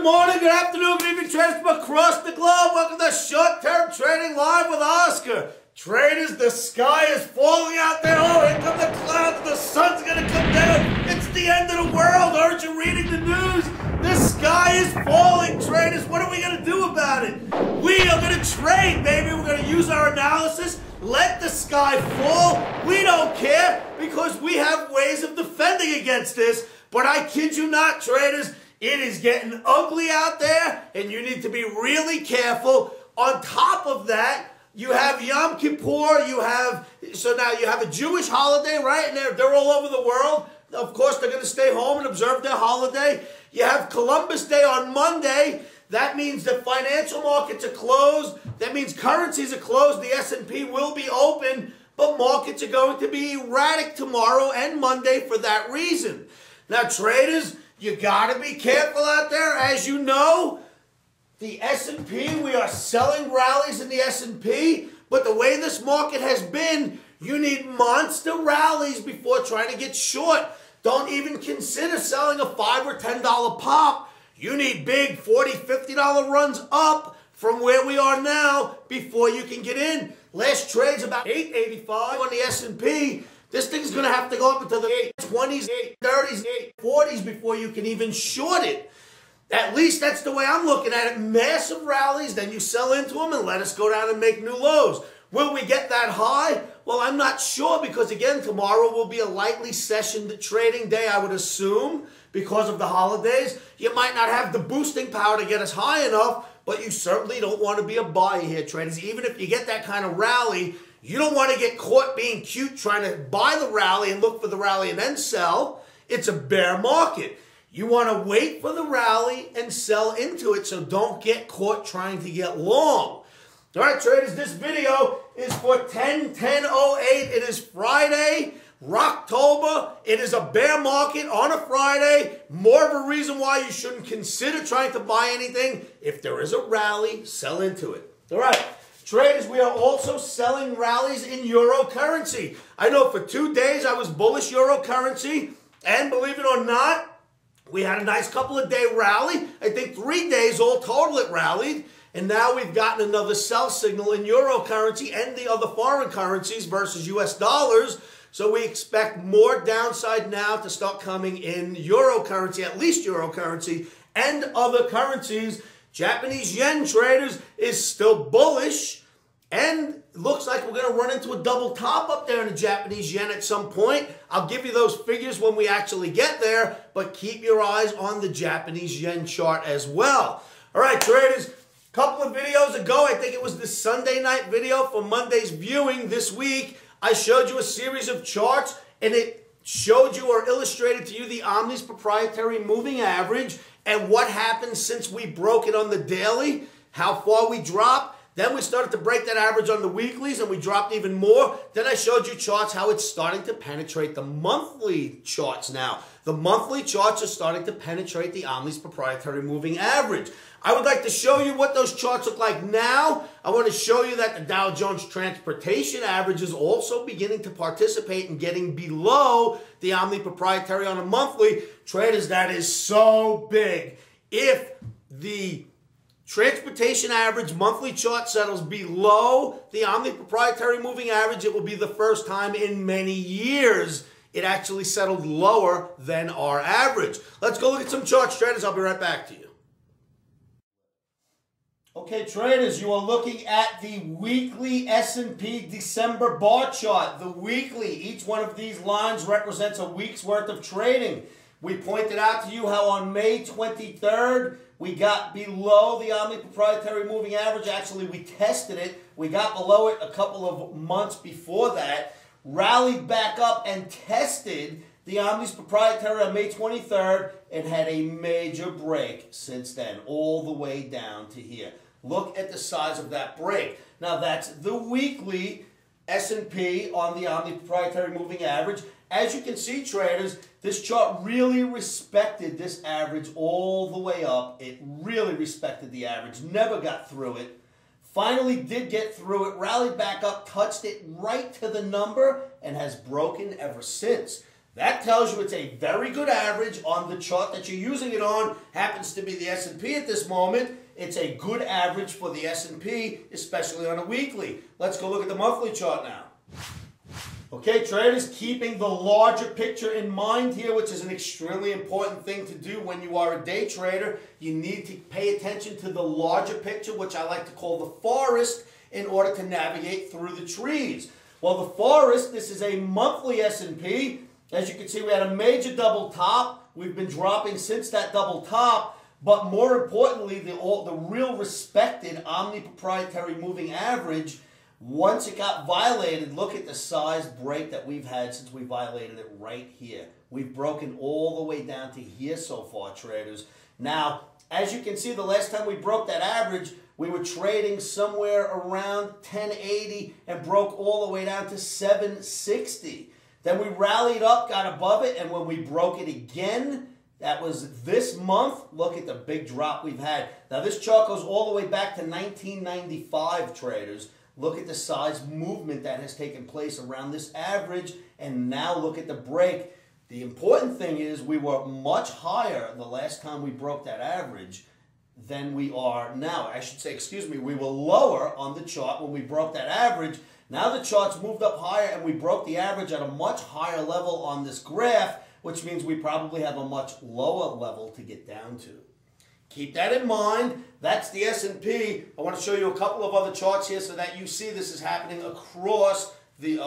Good morning, good afternoon, good evening, traders from across the globe. Welcome to Short-Term Trading Live with Oscar. Traders, the sky is falling out there. Oh, here come the clouds. The sun's going to come down. It's the end of the world. Aren't you reading the news? The sky is falling, traders. What are we going to do about it? We are going to trade, baby. We're going to use our analysis. Let the sky fall. We don't care because we have ways of defending against this. But I kid you not, traders, it is getting ugly out there, and you need to be really careful. On top of that, you have Yom Kippur, so now you have a Jewish holiday, right? And they're all over the world. Of course, they're going to stay home and observe their holiday. You have Columbus Day on Monday. That means that financial markets are closed. That means currencies are closed. The S&P will be open, but markets are going to be erratic tomorrow and Monday for that reason. Now, traders, you got to be careful out there. As you know, the S&P, we are selling rallies in the S&P, but the way this market has been, you need monster rallies before trying to get short. Don't even consider selling a $5 or $10 pop. You need big $40, $50 runs up from where we are now before you can get in. Last trade's about $8.85 on the S&P. This thing's going to have to go up into the 820s, 830s, 840s before you can even short it. At least that's the way I'm looking at it. Massive rallies, then you sell into them and let us go down and make new lows. Will we get that high? Well, I'm not sure because, again, tomorrow will be a lightly sessioned trading day, I would assume, because of the holidays. You might not have the boosting power to get us high enough, but you certainly don't want to be a buyer here, traders. Even if you get that kind of rally, you don't want to get caught being cute trying to buy the rally and look for the rally and then sell. It's a bear market. You want to wait for the rally and sell into it, so don't get caught trying to get long. All right, traders, this video is for 10/10/08. It is Friday, Rocktober. It is a bear market on a Friday. More of a reason why you shouldn't consider trying to buy anything. If there is a rally, sell into it. All right. Traders, we are also selling rallies in euro currency. I know for 2 days I was bullish euro currency, and believe it or not, we had a nice couple of day rally. I think 3 days all total it rallied, and now we've gotten another sell signal in euro currency and the other foreign currencies versus US dollars. So we expect more downside now to start coming in euro currency, at least euro currency, and other currencies. Japanese yen, traders, is still bullish, and looks like we're going to run into a double top up there in the Japanese yen at some point. I'll give you those figures when we actually get there, but keep your eyes on the Japanese yen chart as well. All right, traders, a couple of videos ago, I think it was the Sunday night video for Monday's viewing this week, I showed you a series of charts, and it showed you or illustrated to you the Omni's proprietary moving average and what happened since we broke it on the daily, how far we dropped. Then we started to break that average on the weeklies, and we dropped even more. Then I showed you charts, how it's starting to penetrate the monthly charts now. The monthly charts are starting to penetrate the Omni's proprietary moving average. I would like to show you what those charts look like now. I want to show you that the Dow Jones Transportation Average is also beginning to participate in getting below the Omni proprietary on a monthly. Traders, that is so big. If the Transportation Average monthly chart settles below the Omni proprietary moving average, it will be the first time in many years it actually settled lower than our average. Let's go look at some charts, traders. I'll be right back to you. Okay, traders, you are looking at the weekly S&P December bar chart. The weekly, each one of these lines represents a week's worth of trading. We pointed out to you how on May 23rd, we got below the Omni proprietary moving average. Actually, we tested it. We got below it a couple of months before that, rallied back up and tested the Omni's proprietary on May 23rd and had a major break since then, all the way down to here. Look at the size of that break. Now, that's the weekly S&P on the Omni proprietary moving average. As you can see, traders, this chart really respected this average all the way up. It really respected the average, never got through it. Finally did get through it, rallied back up, touched it right to the number, and has broken ever since. That tells you it's a very good average on the chart that you're using it on. Happens to be the S&P at this moment. It's a good average for the S&P, especially on a weekly. Let's go look at the monthly chart now. Okay, traders, keeping the larger picture in mind here, which is an extremely important thing to do when you are a day trader. You need to pay attention to the larger picture, which I like to call the forest, in order to navigate through the trees. Well, the forest, this is a monthly S&P. As you can see, we had a major double top. We've been dropping since that double top. But more importantly, the real respected Omni proprietary moving average, once it got violated, look at the size break that we've had since we violated it right here. We've broken all the way down to here so far, traders. Now, as you can see, the last time we broke that average, we were trading somewhere around 1080 and broke all the way down to 760. Then we rallied up, got above it, and when we broke it again, that was this month. Look at the big drop we've had. Now, this chart goes all the way back to 1995, traders. Look at the size movement that has taken place around this average, and now look at the break. The important thing is we were much higher the last time we broke that average than we are now. I should say, excuse me, we were lower on the chart when we broke that average. Now the chart's moved up higher and we broke the average at a much higher level on this graph, which means we probably have a much lower level to get down to. Keep that in mind. That's the S&P. I want to show you a couple of other charts here so that you see this is happening across the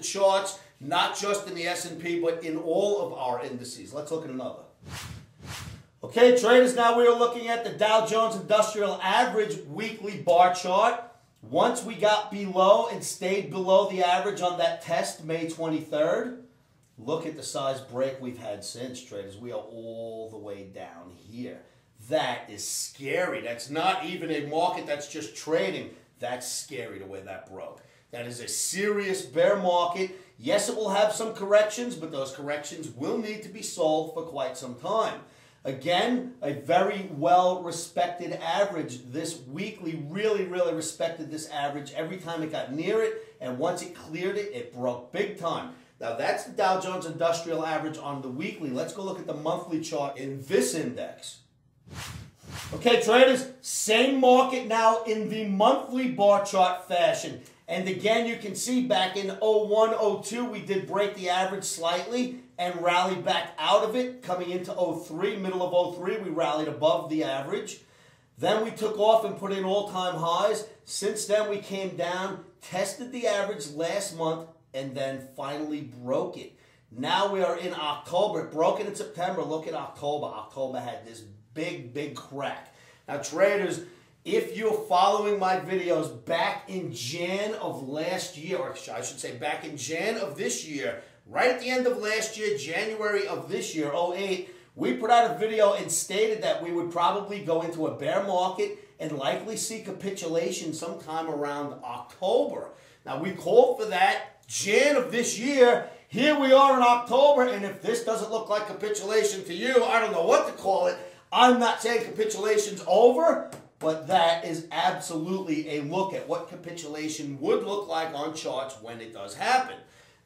charts, not just in the S&P, but in all of our indices. Let's look at another. Okay, traders, now we are looking at the Dow Jones Industrial Average weekly bar chart. Once we got below and stayed below the average on that test, May 23rd, look at the size break we've had since, traders. We are all the way down here. That is scary. That's not even a market that's just trading. That's scary the way that broke. That is a serious bear market. Yes, it will have some corrections, but those corrections will need to be sold for quite some time. Again, a very well-respected average. This weekly really respected this average every time it got near it, and once it cleared it, it broke big time. Now, that's the Dow Jones Industrial Average on the weekly. Let's go look at the monthly chart in this index. Okay, traders, same market now in the monthly bar chart fashion. And again, you can see back in 01, 02, we did break the average slightly and rallied back out of it. Coming into 03, middle of 03, we rallied above the average. Then we took off and put in all-time highs. Since then, we came down, tested the average last month, and then finally broke it. Now we are in October. It broke it in September. Look at October. October had this big crack. Now, traders, if you're following my videos back in Jan of last year, or I should say back in Jan of this year, right at the end of last year, January of this year, 08, we put out a video and stated that we would probably go into a bear market and likely see capitulation sometime around October. Now, we called for that Jan of this year. Here we are in October, and if this doesn't look like capitulation to you, I don't know what to call it. I'm not saying capitulation's over, but that is absolutely a look at what capitulation would look like on charts when it does happen.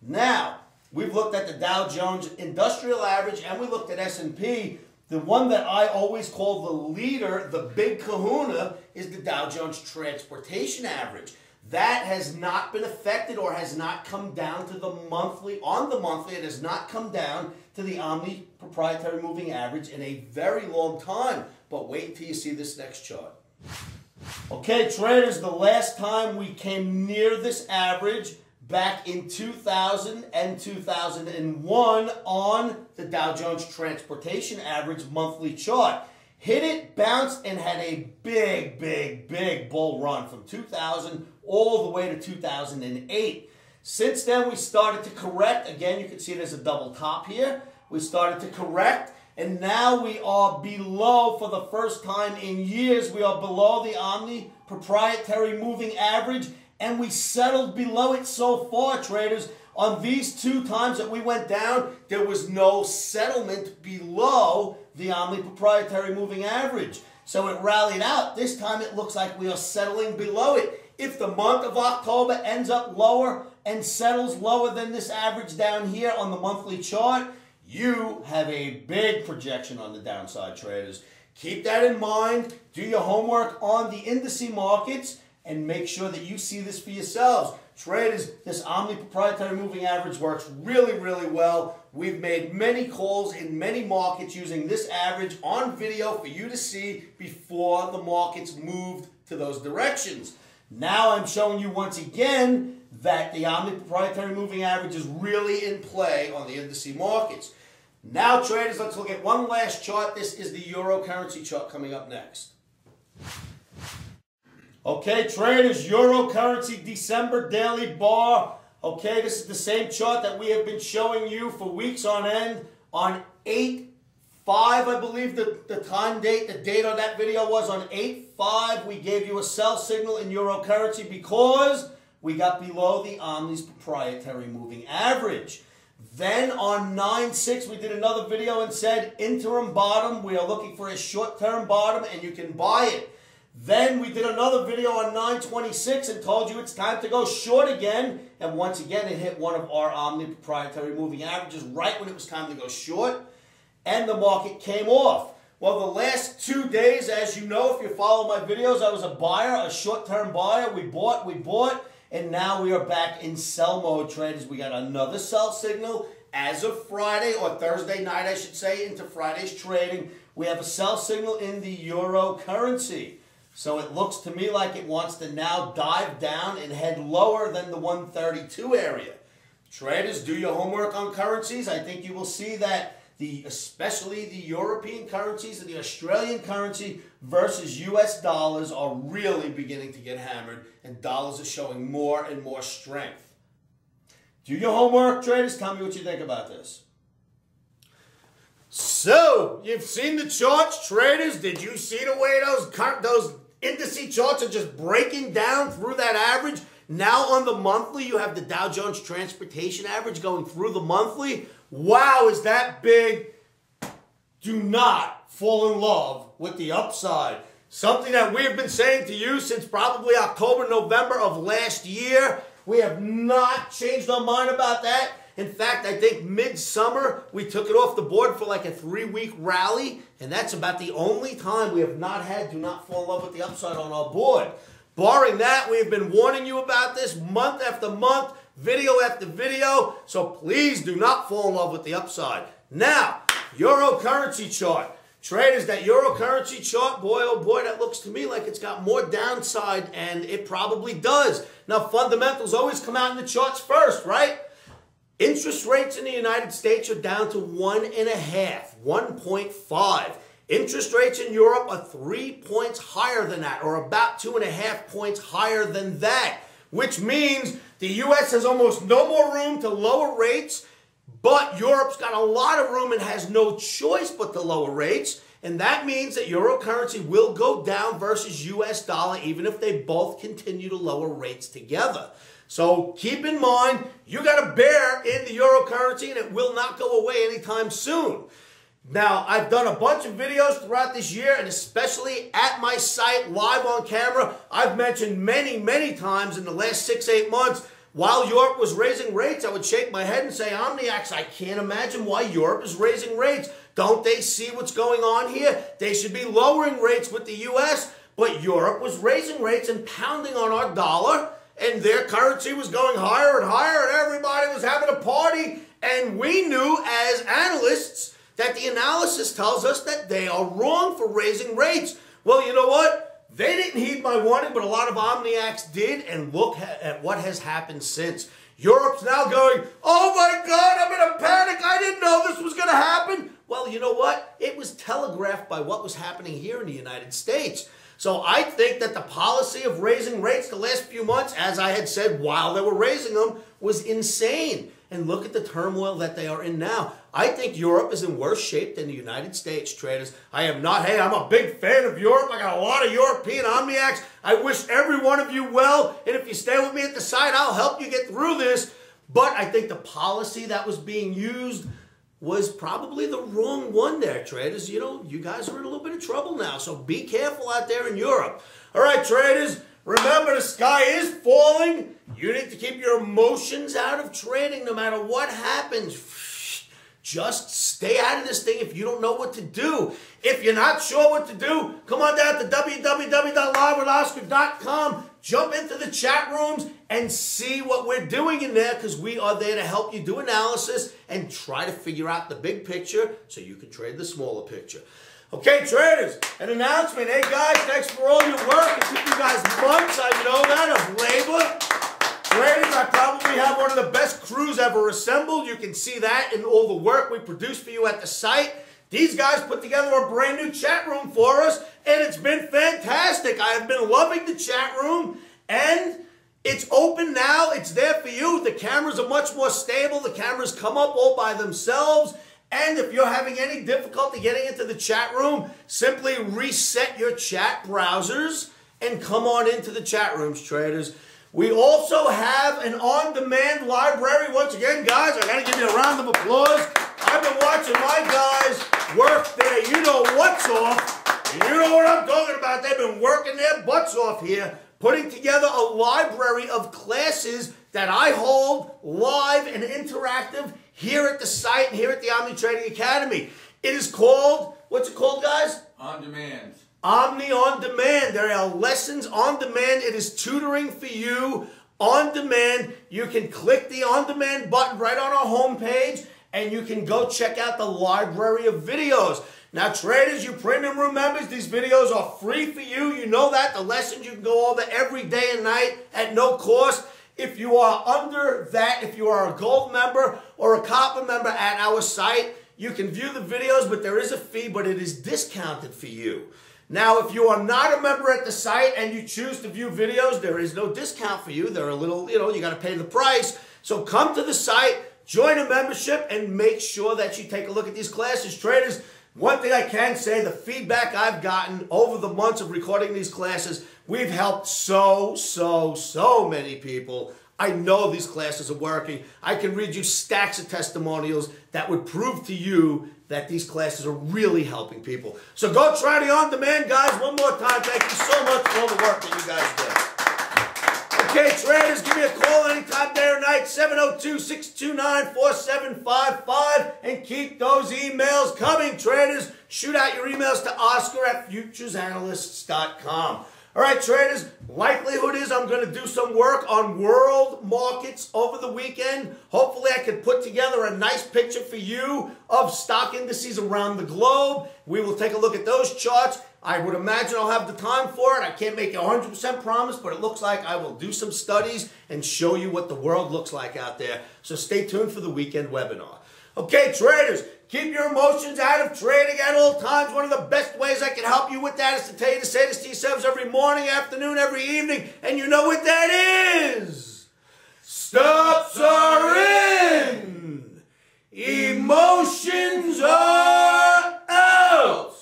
Now, we've looked at the Dow Jones Industrial Average and we looked at S&P. The one that I always call the leader, the big kahuna, is the Dow Jones Transportation Average. That has not been affected or has not come down to the monthly. On the monthly, it has not come down to the Omni proprietary moving average in a very long time. But wait until you see this next chart. Okay, traders, the last time we came near this average back in 2000 and 2001 on the Dow Jones Transportation Average monthly chart. Hit it, bounced, and had a big bull run from 2000 all the way to 2008. Since then, we started to correct. Again, you can see there's a double top here. We started to correct, and now we are below, for the first time in years, we are below the Omni proprietary moving average, and we settled below it so far, traders. On these two times that we went down, there was no settlement below the Omni proprietary moving average. So it rallied out. This time it looks like we are settling below it. If the month of October ends up lower and settles lower than this average down here on the monthly chart, you have a big projection on the downside, traders. Keep that in mind. Do your homework on the indice markets and make sure that you see this for yourselves. Traders, this Omni proprietary moving average works really, really well. We've made many calls in many markets using this average on video for you to see before the markets moved to those directions. Now I'm showing you once again that the Omni proprietary moving average is really in play on the indice markets. Now, traders, let's look at one last chart. This is the Euro currency chart coming up next. Okay, traders, Euro currency December daily bar. Okay, this is the same chart that we have been showing you for weeks on end. On 8/5, I believe the time date, the date on that video was on 8/5. We gave you a sell signal in Euro currency because we got below the Omni's proprietary moving average. Then on 9/6, we did another video and said interim bottom. We are looking for a short-term bottom and you can buy it. Then we did another video on 9/26 and told you it's time to go short again. And once again, it hit one of our Omni proprietary moving averages right when it was time to go short. And the market came off. Well, the last 2 days, as you know, if you follow my videos, I was a buyer, a short-term buyer. We bought. And now we are back in sell mode, traders. We got another sell signal as of Friday, or Thursday night, I should say, into Friday's trading. We have a sell signal in the Euro currency. So it looks to me like it wants to now dive down and head lower than the 132 area. Traders, do your homework on currencies. I think you will see that especially the European currencies and the Australian currency versus US dollars are really beginning to get hammered, and dollars are showing more and more strength. Do your homework, traders. Tell me what you think about this. So, you've seen the charts, traders. Did you see the way those indice charts are just breaking down through that average? Now on the monthly, you have the Dow Jones Transportation Average going through the monthly. Wow, is that big? Do not fall in love with the upside. Something that we have been saying to you since probably October, November of last year. We have not changed our mind about that. In fact, I think midsummer, we took it off the board for like a 3-week rally, and that's about the only time we have not had do not fall in love with the upside on our board. Barring that, we have been warning you about this month after month, video after video, so please do not fall in love with the upside. Now, Euro currency chart. Traders, that Euro currency chart, boy, oh boy, that looks to me like it's got more downside, and it probably does. Now, fundamentals always come out in the charts first, right? Interest rates in the United States are down to 1.5, 1.5. Interest rates in Europe are 3 points higher than that, or about 2.5 points higher than that, which means the U.S. has almost no more room to lower rates, but Europe's got a lot of room and has no choice but to lower rates, and that means that Euro currency will go down versus U.S. dollar even if they both continue to lower rates together. So keep in mind, you got a bear in the Euro currency and it will not go away anytime soon. Now, I've done a bunch of videos throughout this year, and especially at my site, live on camera. I've mentioned many, many times in the last 6-8 months, while Europe was raising rates, I would shake my head and say, Omniacs, I can't imagine why Europe is raising rates. Don't they see what's going on here? They should be lowering rates with the U.S., but Europe was raising rates and pounding on our dollar, and their currency was going higher and higher, and everybody was having a party, and we knew as analysts that the analysis tells us that they are wrong for raising rates. Well, you know what? They didn't heed my warning, but a lot of Omniacs did, and look at what has happened since. Europe's now going, oh my God, I'm in a panic. I didn't know this was going to happen. Well, you know what? It was telegraphed by what was happening here in the United States. So I think that the policy of raising rates the last few months, as I had said while they were raising them, was insane. And look at the turmoil that they are in now. I think Europe is in worse shape than the United States, traders. I am not, hey, I'm a big fan of Europe. I got a lot of European Omniacs. I wish every one of you well. And if you stay with me at the side, I'll help you get through this. But I think the policy that was being used was probably the wrong one there, traders. You know, you guys are in a little bit of trouble now. So be careful out there in Europe. All right, traders. Remember, the sky is falling. You need to keep your emotions out of trading no matter what happens. Just stay out of this thing if you don't know what to do. If you're not sure what to do, come on down to www.livewithoscar.com. Jump into the chat rooms and see what we're doing in there, because we are there to help you do analysis and try to figure out the big picture so you can trade the smaller picture. Okay, traders, an announcement. Hey, guys, thanks for all your work. It took you guys months, I know that, of labor. Traders, I probably have one of the best crews ever assembled. You can see that in all the work we produce for you at the site. These guys put together a brand new chat room for us, and it's been fantastic. I have been loving the chat room, and it's open now. It's there for you. The cameras are much more stable. The cameras come up all by themselves. And if you're having any difficulty getting into the chat room, simply reset your chat browsers and come on into the chat rooms, traders. We also have an on-demand library. Once again, guys, I got to give you a round of applause. I've been watching my guys work there. You know what's off. And you know what I'm talking about. They've been working their butts off here, putting together a library of classes that I hold live and interactive here at the site and here at the Omni Trading Academy. It is called, what's it called, guys? On Demand. Omni On Demand. There are lessons on demand. It is tutoring for you on demand. You can click the on demand button right on our homepage and you can go check out the library of videos. Now, traders, you premium room members, these videos are free for you. You know that. The lessons you can go over every day and night at no cost. If you are under that, if you are a gold member or a copper member at our site, you can view the videos, but there is a fee, but it is discounted for you. Now, if you are not a member at the site and you choose to view videos, there is no discount for you. They're a little, you got to pay the price. So come to the site, join a membership, and make sure that you take a look at these classes. Traders, one thing I can say, the feedback I've gotten over the months of recording these classes, we've helped so many people. I know these classes are working. I can read you stacks of testimonials that would prove to you that these classes are really helping people. So go try the on-demand, guys. One more time, thank you so much for all the work that you guys do. Okay, traders, give me a call anytime, day or night, 702-629-4755, and keep those emails coming, traders. Shoot out your emails to Oscar@futuresanalysts.com. All right, traders, likelihood is I'm going to do some work on world markets over the weekend. Hopefully I can put together a nice picture for you of stock indices around the globe. We will take a look at those charts. I would imagine I'll have the time for it. I can't make a 100% promise, but it looks like I will do some studies and show you what the world looks like out there. So stay tuned for the weekend webinar. Okay, traders, keep your emotions out of trading at all times. One of the best ways I can help you with that is to tell you to say this to yourselves every morning, afternoon, every evening. And you know what that is. Stops are in. Emotions are out.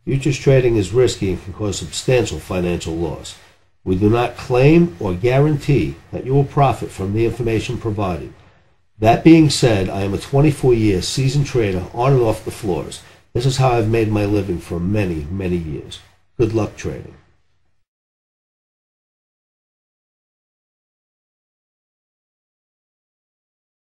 Futures trading is risky and can cause substantial financial loss. We do not claim or guarantee that you will profit from the information provided. That being said, I am a 24-year seasoned trader on and off the floors. This is how I've made my living for many years. Good luck trading.